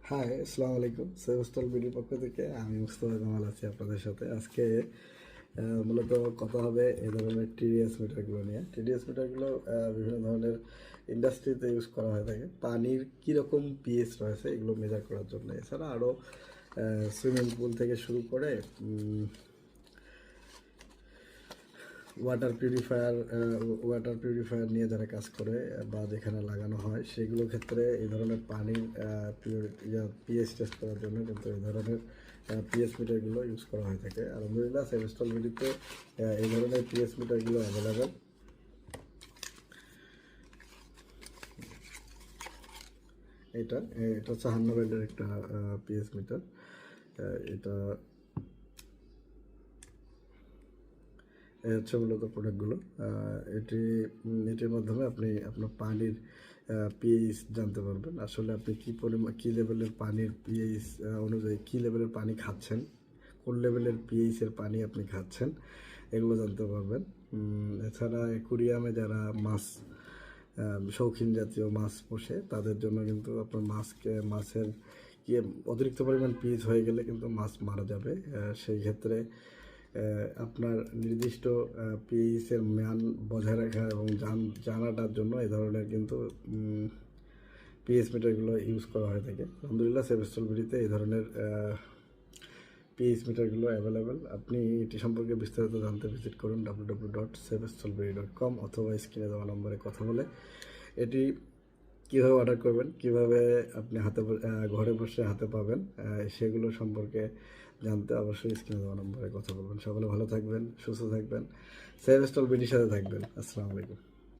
High, আসসালামু আলাইকুম। সেভস্টল বিডির পক্ষ থেকে আমি মুস্তফা কামাল আছি আপনাদের সাথে। আজকে মূলত কথা হবে এ ধরনের টিডিএস মিটারগুলো নিয়ে। টিডিএস মিটারগুলো বিভিন্ন ধরনের ইন্ডাস্ট্রিতে ইউজ করা হয়ে থাকে। পানির কীরকম পিএইচ রয়েছে এগুলো মেজার করার জন্য। এছাড়া আরও সুইমিং পুল থেকে শুরু করে ওয়াটার পিউরিফায়ার নিয়ে যারা কাজ করে বা যেখানে লাগানো হয় সেগুলো ক্ষেত্রে এই ধরনের পানির পিএইচ টেস্ট করার জন্য কিন্তু এই ধরনের পিএইচ মিটারগুলো ইউজ করা হয়ে থাকে। আলহামদুলিল্লাহ সেভস্টল বিডিতে এই ধরনের পিএইচ মিটারগুলো অ্যাভেলেবেল। এটা এটা হচ্ছে হান্নাবেল্ডের একটা পিএইচ মিটার। এটা এই হচ্ছে মূলত প্রোডাক্টগুলো। এটির মাধ্যমে আপনি আপনার পানির পিএইচ জানতে পারবেন। আসলে আপনি কী লেভেলের পানির পিএইচ অনুযায়ী কী লেভেলের পানি খাচ্ছেন, কোন লেভেলের পিএইচের পানি আপনি খাচ্ছেন এগুলো জানতে পারবেন। এছাড়া অ্যাকুরিয়ামে যারা শৌখিন জাতীয় মাছ পোষে তাদের জন্য কিন্তু আপনার মাছের অতিরিক্ত পরিমাণ পিএইচ হয়ে গেলে কিন্তু মাছ মারা যাবে। সেই ক্ষেত্রে আপনার নির্দিষ্ট পিএইচের মান বজায় রাখা এবং জানাটার জন্য এই ধরনের কিন্তু পিএইচ মিটারগুলো ইউজ করা হয়ে থাকে। আলহামদুলিল্লাহ সেভস্টল বিডিতে এই ধরনের পিএইচ মিটারগুলো অ্যাভেলেবেল। আপনি এটি সম্পর্কে বিস্তারিত জানতে ভিজিট করুন www.sevestolbidi.com অথবা স্ক্রিনে দেওয়া নম্বরে কথা বলে এটি কীভাবে অর্ডার করবেন, কীভাবে আপনি ঘরে বসে হাতে পাবেন সেগুলো সম্পর্কে জানতে অবশ্যই স্ক্রিনে দেওয়া নম্বরে কথা বলবেন। সকলে ভালো থাকবেন, সুস্থ থাকবেন, সেভস্টল বিডির সাথে থাকবেন। আসসালামু আলাইকুম।